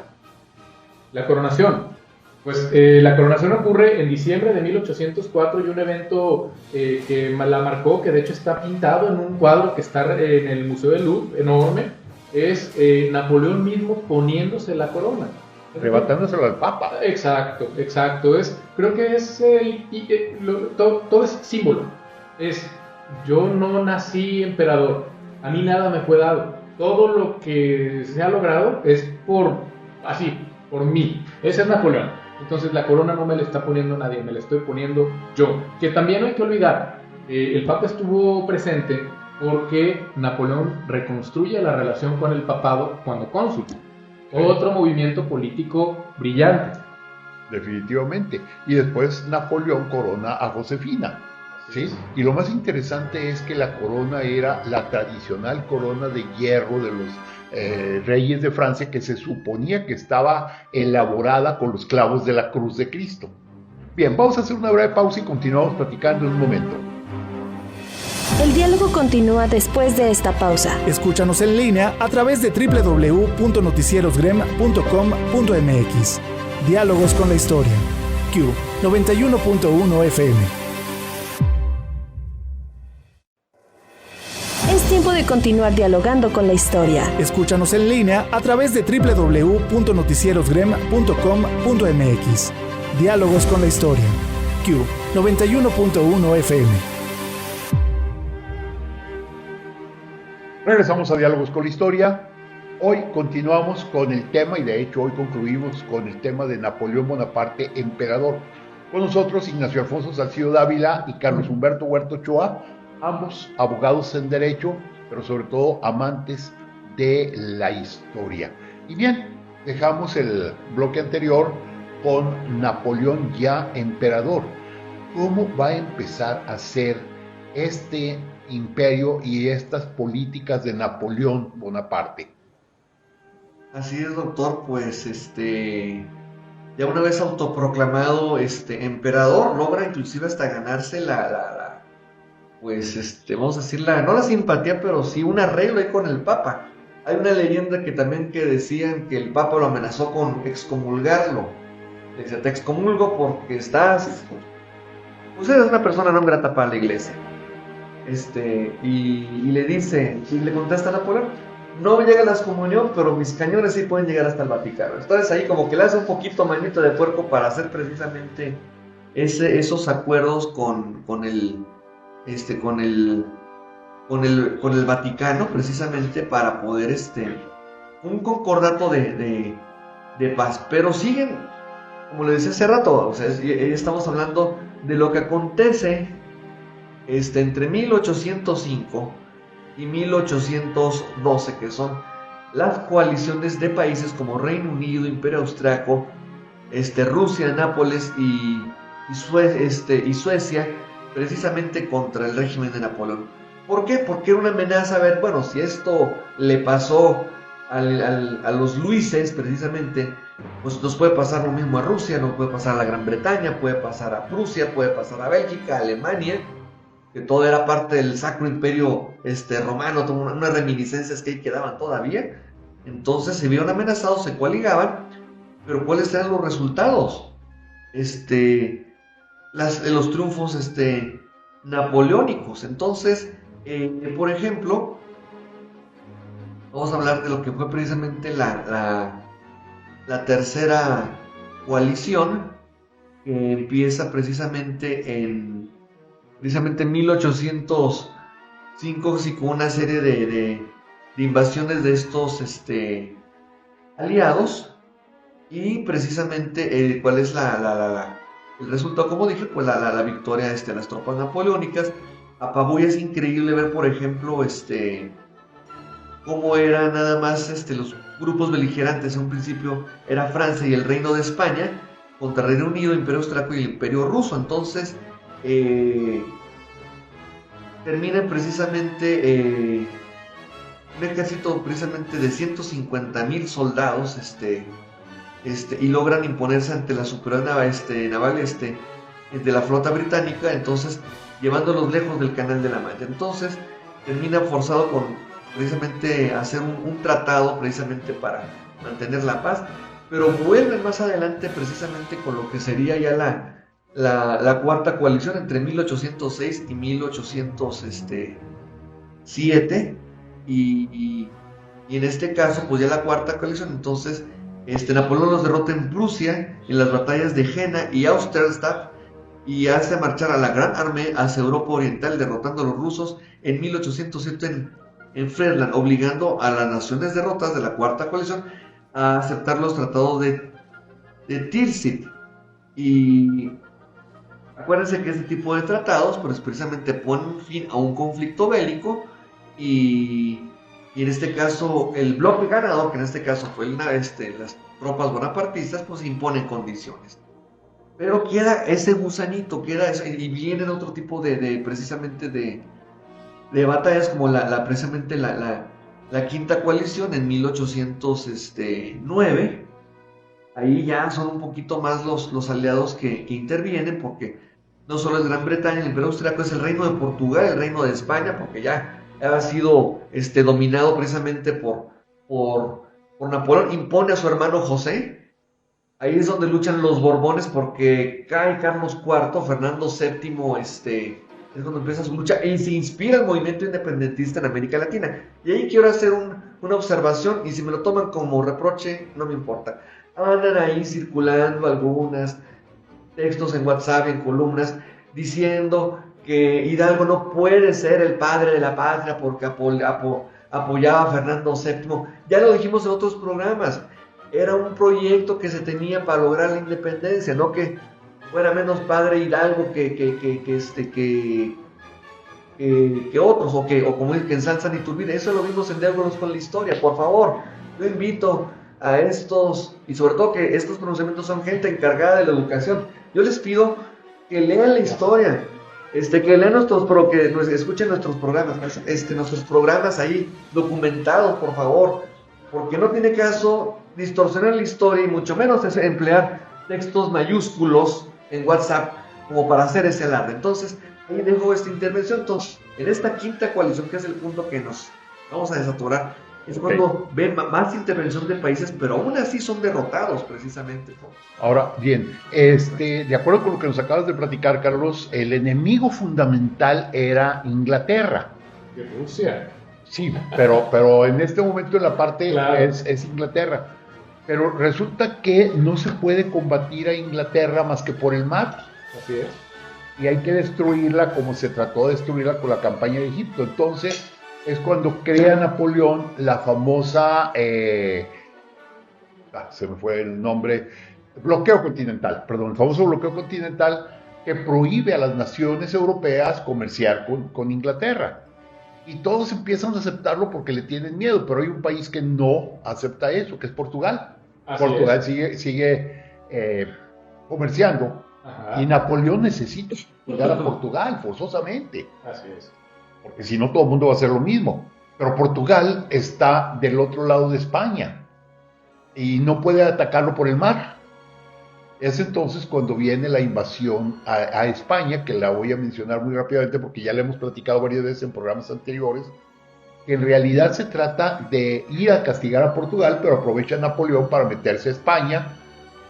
La coronación. Pues la coronación ocurre en diciembre de 1804 y un evento que la marcó, que de hecho está pintado en un cuadro que está en el Museo del Louvre, enorme, es Napoleón mismo poniéndose la corona. Arrebatándoselo al Papa. Exacto. Creo que es todo es símbolo. Yo no nací emperador, a mí nada me fue dado. Todo lo que se ha logrado es por mí. Ese es Napoleón. Entonces la corona no me la está poniendo nadie, me la estoy poniendo yo. Que también no hay que olvidar, el Papa estuvo presente porque Napoleón reconstruye la relación con el papado cuando cónsul. Otro movimiento político brillante. Definitivamente. Y después Napoleón corona a Josefina. ¿Sí? Y lo más interesante es que la corona era la tradicional corona de hierro de los reyes de Francia, que se suponía que estaba elaborada con los clavos de la cruz de Cristo. Bien, vamos a hacer una breve pausa y continuamos platicando en un momento. El diálogo continúa después de esta pausa. Escúchanos en línea a través de www.noticierosgrem.com.mx. Diálogos con la historia. Q 91.1 FM. Es tiempo de continuar dialogando con la historia. Escúchanos en línea a través de www.noticierosgrem.com.mx. Diálogos con la historia. Q 91.1 FM. Regresamos a Diálogos con la Historia. Hoy continuamos con el tema, y de hecho hoy concluimos con el tema de Napoleón Bonaparte, emperador. Con nosotros Ignacio Alfonso Salcido Dávila y Carlos Humberto Huerta Ochoa, ambos abogados en derecho, pero sobre todo amantes de la historia. Y bien, dejamos el bloque anterior con Napoleón ya emperador. ¿Cómo va a empezar a ser este imperio y estas políticas de Napoleón Bonaparte? Así es, doctor, pues ya una vez autoproclamado emperador, logra inclusive hasta ganarse vamos a decir no la simpatía, pero sí un arreglo ahí con el Papa. Hay una leyenda que decían que el Papa lo amenazó con excomulgarlo. Le dice: te excomulgo porque eres una persona no grata para la iglesia. Y le dice, y le contesta a Napoleón: no llega a la excomunión, pero mis cañones sí pueden llegar hasta el Vaticano. Entonces ahí como que le hace un poquito manito de puerco para hacer precisamente esos acuerdos con el Vaticano, precisamente para poder un concordato de paz. Pero siguen, como le decía hace rato, o sea, estamos hablando de lo que acontece entre 1805 y 1812, que son las coaliciones de países como Reino Unido, Imperio Austriaco, Rusia, Nápoles y Suecia, precisamente contra el régimen de Napoleón. ¿Por qué? Porque era una amenaza. A ver, bueno, si esto le pasó a los Luises, precisamente, pues nos puede pasar lo mismo a Rusia, nos puede pasar a la Gran Bretaña, puede pasar a Prusia, puede pasar a Bélgica, a Alemania, que todo era parte del Sacro Imperio Romano, unas reminiscencias que ahí quedaban todavía. Entonces se vieron amenazados, se coaligaban, pero ¿cuáles eran los resultados? Los triunfos napoleónicos. Entonces, por ejemplo, vamos a hablar de lo que fue precisamente la tercera coalición, que empieza precisamente en 1805, sí, con una serie de invasiones de estos aliados. Y precisamente, ¿cuál es el resultado? Como dije, pues la victoria de las tropas napoleónicas. Apabulla. Es increíble ver, por ejemplo, cómo eran nada más los grupos beligerantes. En un principio era Francia y el Reino de España contra Reino Unido, Imperio Austriaco y el Imperio Ruso. Entonces terminan precisamente un ejército precisamente de 150,000 soldados y logran imponerse ante la superioridad naval de la flota británica, entonces llevándolos lejos del Canal de la Mancha. Entonces termina forzado con precisamente hacer un tratado precisamente para mantener la paz, pero vuelven más adelante precisamente con lo que sería ya la cuarta coalición entre 1806 y 1807, y en este caso pues ya la cuarta coalición. Entonces Napoleón los derrota en Prusia en las batallas de Jena y Austerlitz y hace marchar a la Gran Armée hacia Europa Oriental, derrotando a los rusos en 1807 en Friedland, obligando a las naciones derrotadas de la cuarta coalición a aceptar los tratados de Tilsit. Y acuérdense que este tipo de tratados pues precisamente ponen fin a un conflicto bélico, y en este caso el bloque ganador, que en este caso fue las tropas bonapartistas, pues imponen condiciones. Pero queda ese gusanito, y vienen otro tipo precisamente de batallas, como precisamente la quinta coalición en 1809. Ahí ya son un poquito más los aliados que intervienen, porque no solo es Gran Bretaña, el Imperio Austriaco, es el Reino de Portugal, el Reino de España, porque ya ha sido dominado precisamente por Napoleón. Impone a su hermano José. Ahí es donde luchan los Borbones, porque cae Carlos IV, Fernando VII, es cuando empieza su lucha, y se inspira el movimiento independentista en América Latina. Y ahí quiero hacer una observación, y si me lo toman como reproche, no me importa. Andan ahí circulando algunos textos en WhatsApp, en columnas, diciendo que Hidalgo no puede ser el padre de la patria porque apoyaba a Fernando VII. Ya lo dijimos en otros programas. Era un proyecto que se tenía para lograr la independencia, no que fuera menos padre Hidalgo que otros, o como el que ensalzan Iturbide. Eso lo vimos en Diálogos con la Historia. Por favor, yo invito a estos, y sobre todo que estos pronunciamientos son gente encargada de la educación, yo les pido que lean la historia, que lean que escuchen nuestros programas, nuestros programas ahí documentados, por favor, porque no tiene caso distorsionar la historia, y mucho menos emplear textos mayúsculos en WhatsApp como para hacer ese alarde. Entonces, ahí dejo esta intervención. Entonces, en esta quinta coalición, que es el punto que nos vamos a desaturar, es cuando ven más intervención de países, pero aún así son derrotados precisamente. Ahora, bien, de acuerdo con lo que nos acabas de platicar, Carlos, el enemigo fundamental era Inglaterra. De Rusia. Sí, pero en este momento la parte claro, es Inglaterra. Pero resulta que no se puede combatir a Inglaterra más que por el mar. Así es. Y hay que destruirla como se trató de destruirla con la campaña de Egipto. Entonces es cuando crea Napoleón la famosa, se me fue el nombre, el famoso bloqueo continental, que prohíbe a las naciones europeas comerciar con Inglaterra. Y todos empiezan a aceptarlo porque le tienen miedo, pero hay un país que no acepta eso, que es Portugal. Portugal sigue comerciando. Ajá. Y Napoleón necesita llegar a Portugal forzosamente. Así es. Porque si no, todo el mundo va a hacer lo mismo. Pero Portugal está del otro lado de España y no puede atacarlo por el mar. Es entonces cuando viene la invasión a España, que la voy a mencionar muy rápidamente porque ya la hemos platicado varias veces en programas anteriores, que en realidad se trata de ir a castigar a Portugal, pero aprovecha Napoleón para meterse a España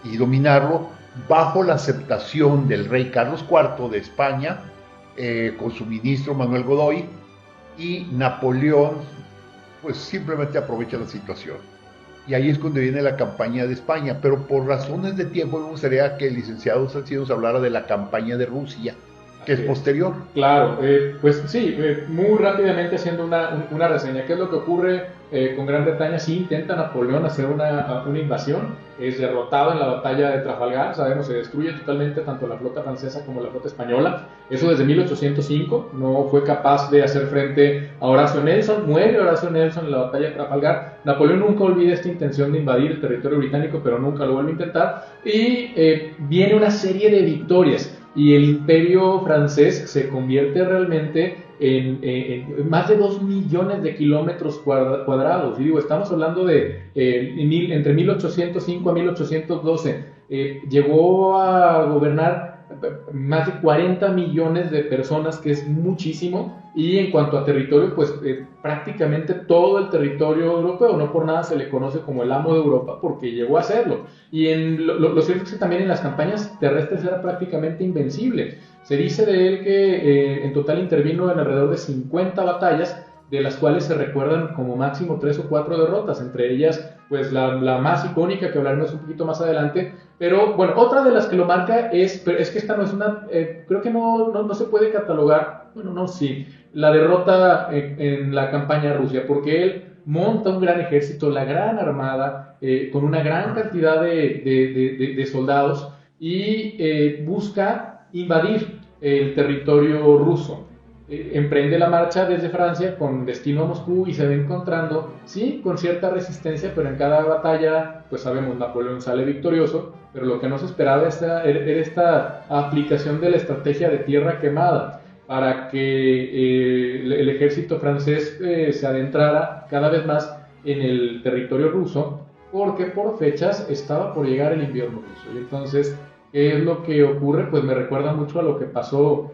y dominarlo bajo la aceptación del rey Carlos IV de España, con su ministro Manuel Godoy, y Napoleón pues simplemente aprovecha la situación. Y ahí es cuando viene la campaña de España, pero por razones de tiempo me gustaría que el licenciado Salcido nos hablara de la campaña de Rusia, que es posterior. Claro, pues sí, muy rápidamente haciendo una reseña. ¿Qué es lo que ocurre con Gran Bretaña? Sí intenta Napoleón hacer una invasión, es derrotado en la batalla de Trafalgar, sabemos, se destruye totalmente tanto la flota francesa como la flota española, eso desde 1805, no fue capaz de hacer frente a Horacio Nelson, muere Horacio Nelson en la batalla de Trafalgar. Napoleón nunca olvida esta intención de invadir el territorio británico, pero nunca lo vuelve a intentar, y viene una serie de victorias. Y el imperio francés se convierte realmente en más de 2 millones de kilómetros cuadrados. Y digo, estamos hablando de entre 1805 a 1812. Llegó a gobernar más de 40 millones de personas, que es muchísimo. Y en cuanto a territorio, pues prácticamente todo el territorio europeo. No por nada se le conoce como el amo de Europa, porque llegó a hacerlo. Y lo cierto es que también en las campañas terrestres era prácticamente invencible. Se dice de él que en total intervino en alrededor de 50 batallas, de las cuales se recuerdan como máximo 3 o 4 derrotas, entre ellas pues la más icónica, que hablaremos un poquito más adelante. Pero bueno, otra de las que lo marca pero es que esta no es una, creo que no se puede catalogar, bueno, no, sí, la derrota en la campaña de Rusia, porque él monta un gran ejército, la gran armada, con una gran cantidad de soldados, y busca invadir el territorio ruso. Emprende la marcha desde Francia con destino a Moscú y se va encontrando, sí, con cierta resistencia, pero en cada batalla, pues sabemos, Napoleón sale victorioso, pero lo que no se esperaba era esta aplicación de la estrategia de tierra quemada, para que el ejército francés se adentrara cada vez más en el territorio ruso, porque por fechas estaba por llegar el invierno ruso. Y entonces, ¿qué es lo que ocurre? Pues me recuerda mucho a lo que pasó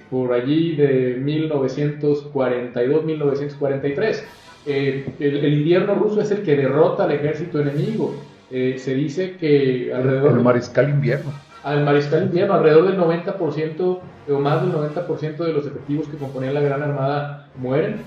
por allí de 1942-1943. El invierno ruso es el que derrota al ejército enemigo. Se dice que alrededor... El mariscal invierno. Al mariscal invierno, alrededor del 90% o más del 90% de los efectivos que componían la Gran Armada mueren,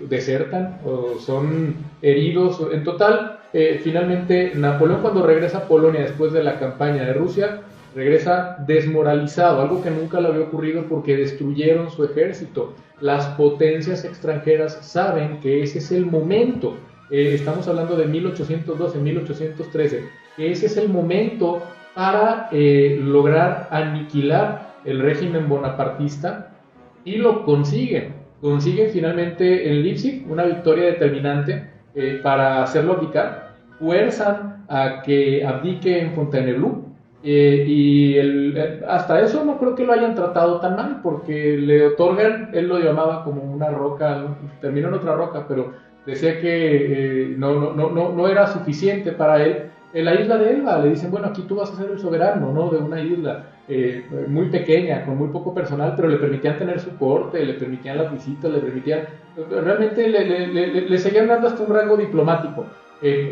desertan o son heridos. En total, finalmente Napoleón, cuando regresa a Polonia después de la campaña de Rusia, regresa desmoralizado, algo que nunca le había ocurrido porque destruyeron su ejército. Las potencias extranjeras saben que ese es el momento, estamos hablando de 1812, 1813, que ese es el momento para lograr aniquilar el régimen bonapartista, y lo consiguen finalmente en Leipzig, una victoria determinante para hacerlo abdicar. Fuerzan a que abdique en Fontainebleau, y hasta eso no creo que lo hayan tratado tan mal, porque le otorgan, él lo llamaba como una roca, terminó en otra roca, pero decía que no era suficiente para él. En la isla de Elba le dicen, bueno, aquí tú vas a ser el soberano, ¿no?, de una isla muy pequeña, con muy poco personal, pero le permitían tener su corte, le permitían las visitas, realmente le seguían dando hasta un rango diplomático.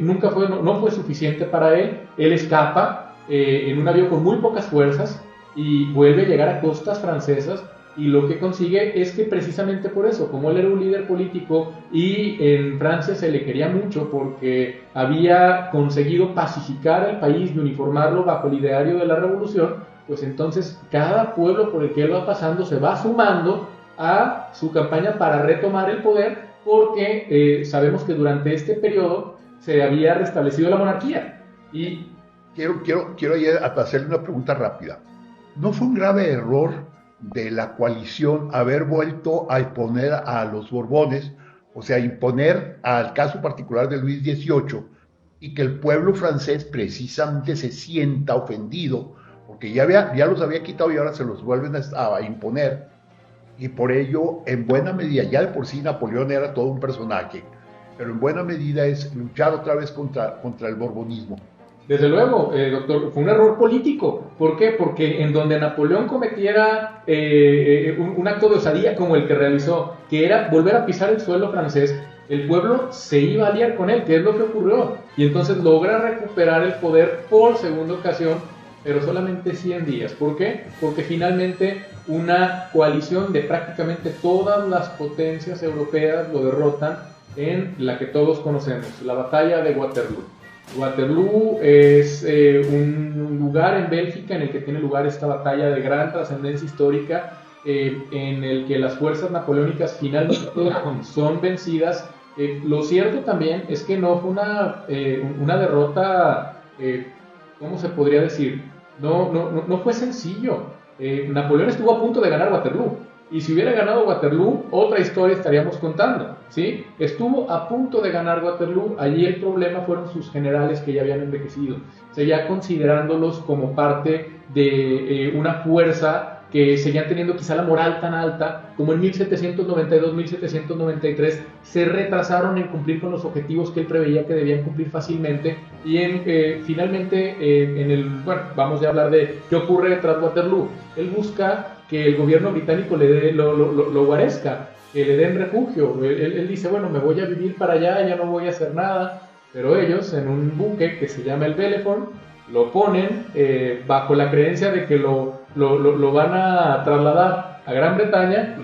No fue suficiente para él. Él escapa en un avión con muy pocas fuerzas y vuelve a llegar a costas francesas, y lo que consigue es que precisamente por eso, como él era un líder político y en Francia se le quería mucho porque había conseguido pacificar el país y uniformarlo bajo el ideario de la revolución, pues entonces cada pueblo por el que él va pasando se va sumando a su campaña para retomar el poder, porque sabemos que durante este periodo se había restablecido la monarquía. Y quiero hacerle una pregunta rápida. ¿No fue un grave error de la coalición haber vuelto a imponer a los Borbones, o sea, imponer al caso particular de Luis XVIII, y que el pueblo francés precisamente se sienta ofendido, porque ya los había quitado y ahora se los vuelven a imponer, y por ello, en buena medida, ya de por sí Napoleón era todo un personaje, pero en buena medida es luchar otra vez contra el borbonismo. Desde luego, doctor, fue un error político. ¿Por qué? Porque en donde Napoleón cometiera un acto de osadía como el que realizó, que era volver a pisar el suelo francés, el pueblo se iba a aliar con él, que es lo que ocurrió. Y entonces logra recuperar el poder por segunda ocasión, pero solamente 100 días. ¿Por qué? Porque finalmente una coalición de prácticamente todas las potencias europeas lo derrotan en la que todos conocemos, la batalla de Waterloo. Waterloo es un lugar en Bélgica en el que tiene lugar esta batalla de gran trascendencia histórica, en el que las fuerzas napoleónicas finalmente son vencidas. Lo cierto también es que no fue una derrota, ¿cómo se podría decir? No fue sencillo. Napoleón estuvo a punto de ganar Waterloo. Y si hubiera ganado Waterloo, otra historia estaríamos contando, ¿sí? Estuvo a punto de ganar Waterloo, allí el problema fueron sus generales que ya habían envejecido, o sea, ya considerándolos como parte de una fuerza que seguían teniendo quizá la moral tan alta, como en 1792, 1793, se retrasaron en cumplir con los objetivos que él preveía que debían cumplir fácilmente, y finalmente, vamos a hablar de qué ocurre tras Waterloo. Él busca que el gobierno británico lo guarezca, que le den refugio. Él dice, bueno, me voy a vivir para allá, ya no voy a hacer nada, pero ellos en un buque que se llama el Bellefonds, lo ponen bajo la creencia de que lo van a trasladar a Gran Bretaña,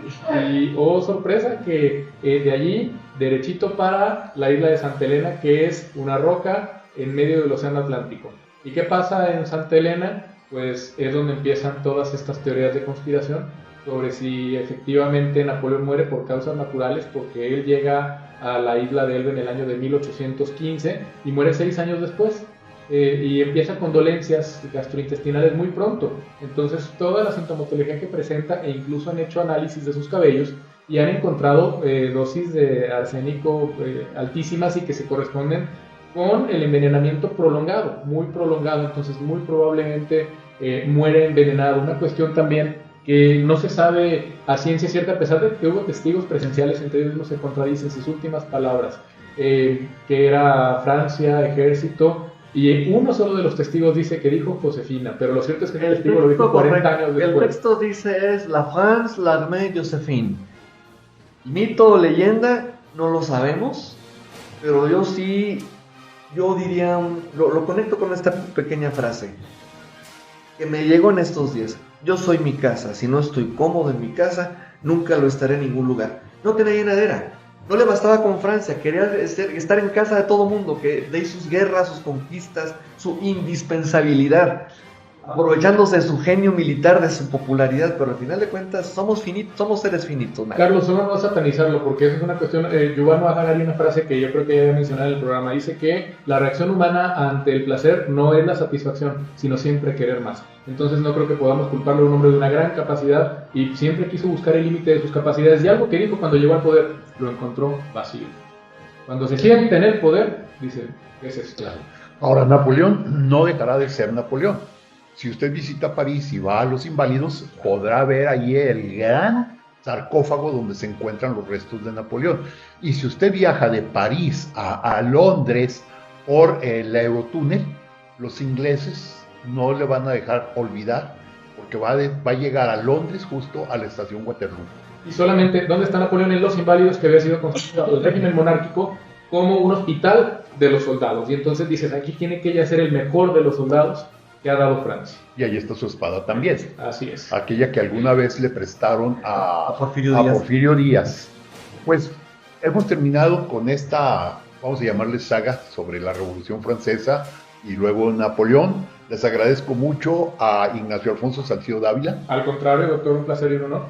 y oh sorpresa, que de allí derechito para la isla de Santa Elena, que es una roca en medio del océano Atlántico. ¿Y qué pasa en Santa Elena? Pues es donde empiezan todas estas teorías de conspiración sobre si efectivamente Napoleón muere por causas naturales, porque él llega a la isla de Elba en el año de 1815 y muere 6 años después, y empieza con dolencias gastrointestinales muy pronto. Entonces toda la sintomatología que presenta, e incluso han hecho análisis de sus cabellos y han encontrado dosis de arsénico altísimas y que se corresponden con el envenenamiento prolongado, muy prolongado. Entonces muy probablemente muere envenenado. Una cuestión también que no se sabe a ciencia cierta, a pesar de que hubo testigos presenciales, entre ellos mismos se contradicen sus últimas palabras, que era Francia, ejército, y uno solo de los testigos dice que dijo Josefina, pero lo cierto es que el testigo lo dijo 40 años después. El texto dice es la France, l'armée Joséphine. Mito o leyenda, no lo sabemos, pero yo diría, lo conecto con esta pequeña frase que me llegó en estos días. Yo soy mi casa, si no estoy cómodo en mi casa, nunca lo estaré en ningún lugar. No tenía llenadera, no le bastaba con Francia, quería estar en casa de todo mundo, que de ahí sus guerras, sus conquistas, su indispensabilidad, aprovechándose de su genio militar, de su popularidad, pero al final de cuentas somos seres finitos. ¿No? Carlos, solo no satanizarlo, porque esa es una cuestión. Giovanni Harari, una frase que yo creo que ya había mencionado en el programa, dice que la reacción humana ante el placer no es la satisfacción, sino siempre querer más. Entonces no creo que podamos culparle a un hombre de una gran capacidad, y siempre quiso buscar el límite de sus capacidades, y algo que dijo cuando llegó al poder, lo encontró vacío. Cuando se siente en el poder, dice, es esclavo. Ahora, Napoleón no dejará de ser Napoleón. Si usted visita París y va a los Inválidos, podrá ver allí el gran sarcófago donde se encuentran los restos de Napoleón. Y si usted viaja de París a Londres por el Eurotúnel, los ingleses no le van a dejar olvidar, porque va a llegar a Londres justo a la estación Waterloo. Y solamente, ¿dónde está Napoleón? En los Inválidos, que había sido construido por el régimen monárquico como un hospital de los soldados. Y entonces dices, aquí tiene que ella ser el mejor de los soldados que ha dado Francia. Y ahí está su espada también. Así es. Aquella que alguna vez le prestaron a Porfirio Díaz. Pues hemos terminado con esta, vamos a llamarle saga sobre la Revolución Francesa y luego Napoleón. Les agradezco mucho a Ignacio Alfonso Salcido Dávila. Al contrario, doctor, un placer y un honor.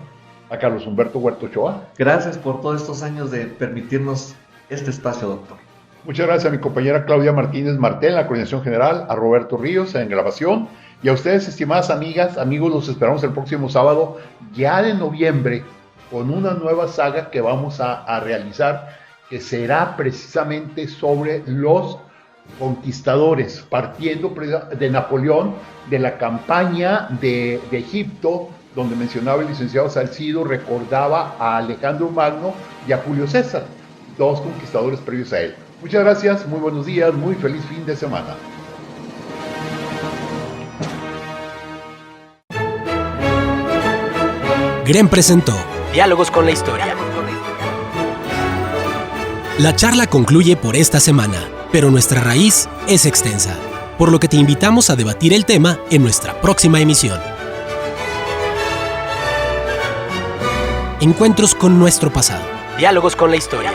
A Carlos Humberto Huerto Ochoa. Gracias por todos estos años de permitirnos este espacio, doctor. Muchas gracias a mi compañera Claudia Martínez Martel en la coordinación general, a Roberto Ríos en grabación y a ustedes, estimadas amigas, amigos, los esperamos el próximo sábado, ya de noviembre, con una nueva saga que vamos a realizar, que será precisamente sobre los conquistadores, partiendo de Napoleón, de la campaña de Egipto, donde mencionaba el licenciado Salcido, recordaba a Alejandro Magno y a Julio César, dos conquistadores previos a él. Muchas gracias, muy buenos días, muy feliz fin de semana. GREN presentó Diálogos con la Historia. La charla concluye por esta semana, pero nuestra raíz es extensa, por lo que te invitamos a debatir el tema en nuestra próxima emisión. Encuentros con nuestro pasado. Diálogos con la Historia.